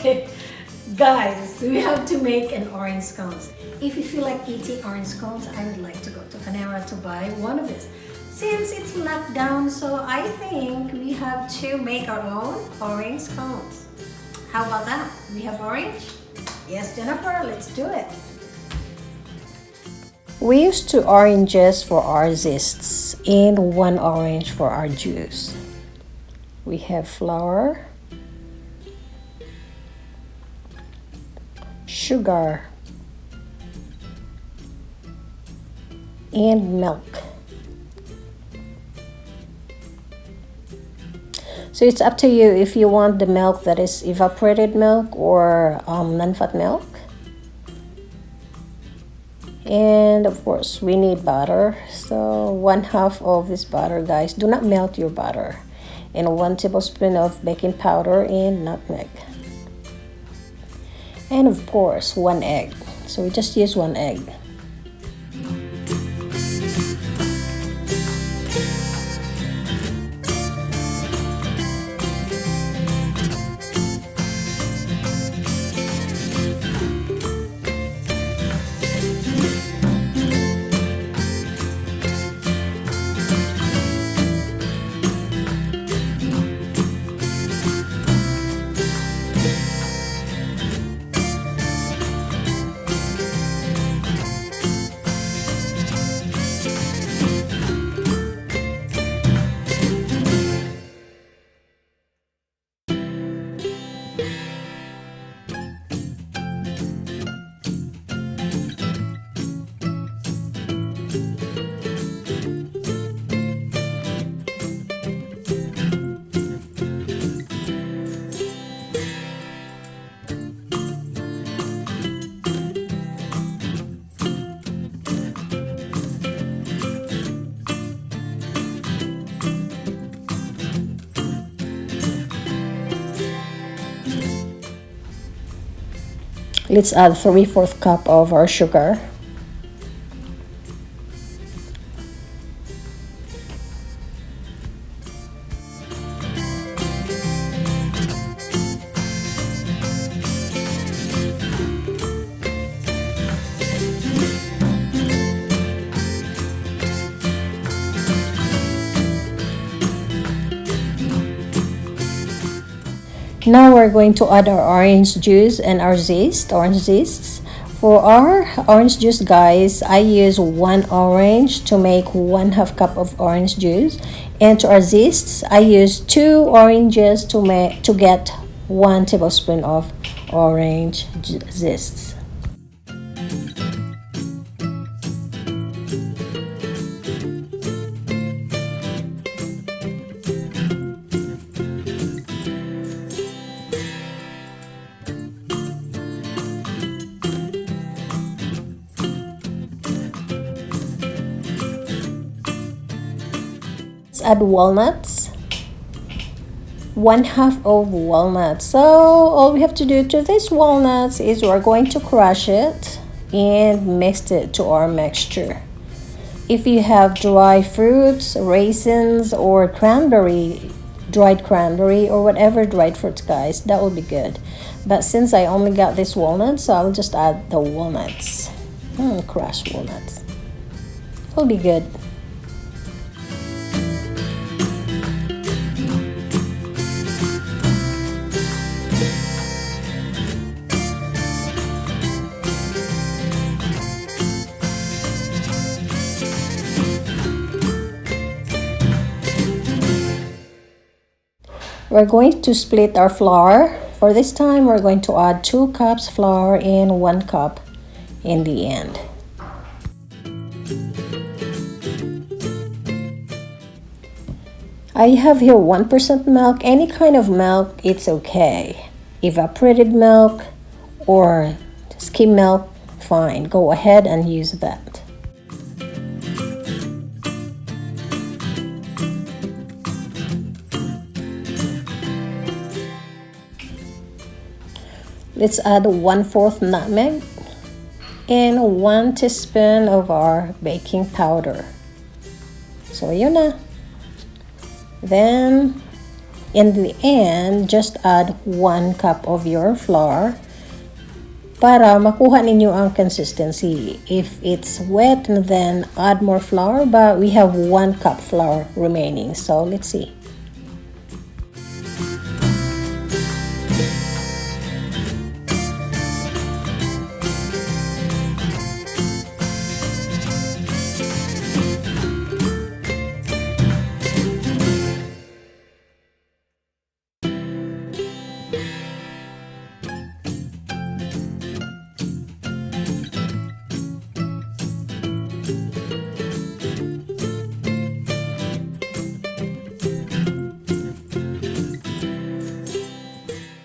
Okay, guys, we have to make an orange scones. If you feel like eating orange scones, I would like to go to Panera to buy one of these. Since it's locked down, so I think we have to make our own orange scones. How about that? We have orange? Yes, Jennifer, let's do it. We use 2 oranges for our zests and 1 orange for our juice. We have flour, sugar, and milk. So it's up to you if you want the milk that is evaporated milk or non-fat milk. And of course we need butter, so 1/2 of this butter, guys. Do not melt your butter. And 1 tablespoon of baking powder and nutmeg. And of course 1 egg, so we just use 1 egg. Let's add 3/4 cup of our sugar. Now we're going to add our orange juice and our orange zests. For our orange juice, guys, I use 1 orange to make 1/2 cup of orange juice. And to our zests, I use 2 oranges to get 1 tablespoon of orange zests. Add walnuts, 1/2 of walnuts. So all we have to do to these walnuts is we're going to crush it and mix it to our mixture. If you have dry fruits, raisins, or dried cranberry, or whatever dried fruits, guys, that will be good. But since I only got this walnuts, so I'll just add the walnuts. Crushed walnuts. It'll be good. We're going to split our flour. For this time, we're going to add 2 cups flour and 1 cup in the end. I have here 1% milk. Any kind of milk, it's okay. Evaporated milk or skim milk, fine. Go ahead and use that. Let's add 1/4 nutmeg and 1 teaspoon of our baking powder. So yun na. Then In the end, just add 1 cup of your flour para makuha ninyo ang consistency. If it's wet, then add more flour, but we have 1 cup flour remaining. So let's see.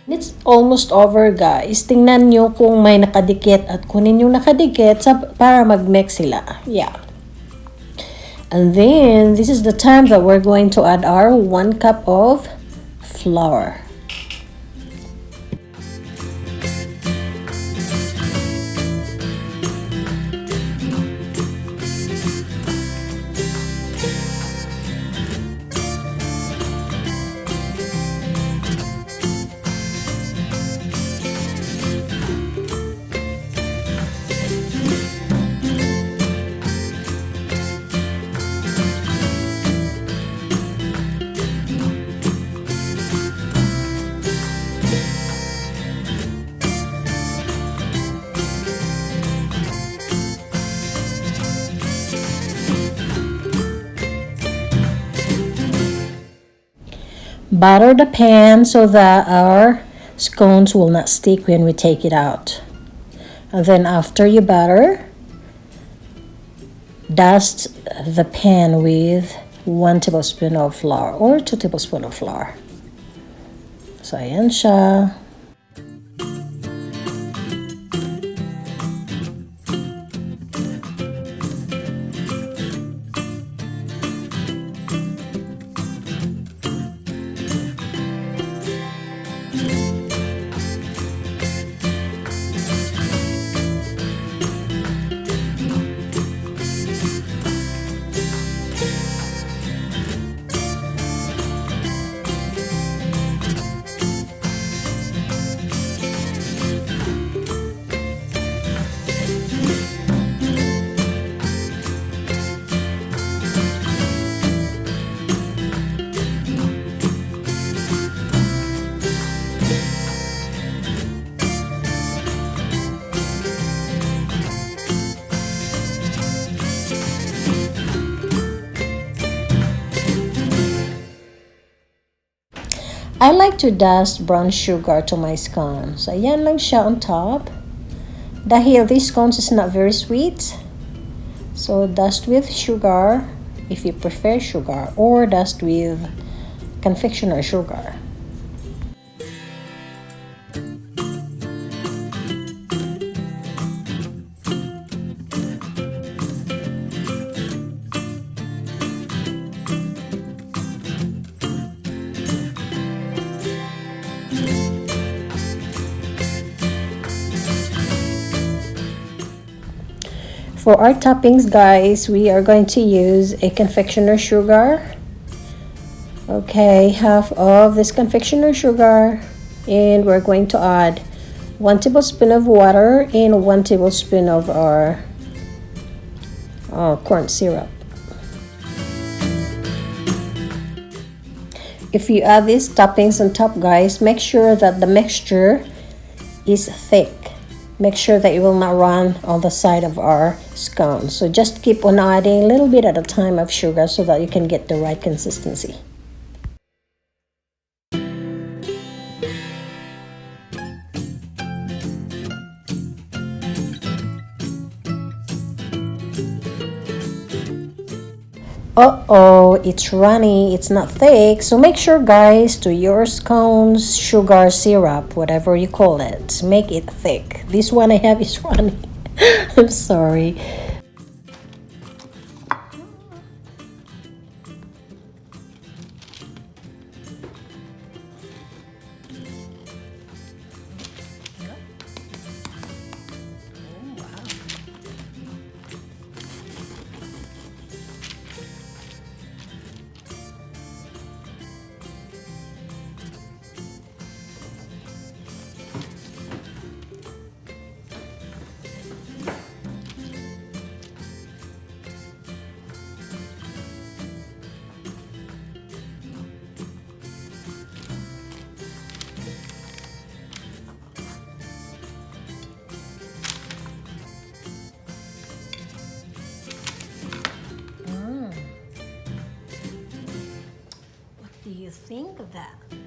It's almost over, guys. Tingnan nyo kung may nakadikit at kunin yung nakadikit para mag-mix sila. Yeah. And then, this is the time that we're going to add our 1 cup of flour. Batter the pan so that our scones will not stick when we take it out. And then after you batter, dust the pan with 1 tablespoon of flour or 2 tablespoons of flour. So ayan siya. I like to dust brown sugar to my scones. So, ayan lang siya on top. Dahil this scones is not very sweet, so dust with sugar if you prefer sugar, or dust with confectioner sugar. For our toppings, guys, we are going to use a confectioner sugar. Okay, half of this confectioner sugar, and we're going to add 1 tablespoon of water and 1 tablespoon of our corn syrup. If you add these toppings on top, guys, make sure that the mixture is thick. Make sure that it will not run on the side of our scone. So just keep on adding a little bit at a time of sugar so that you can get the right consistency. Uh-oh, it's runny, it's not thick. So make sure, guys, to your scones, sugar, syrup, whatever you call it, make it thick. This one I have is runny. I'm sorry. you think that?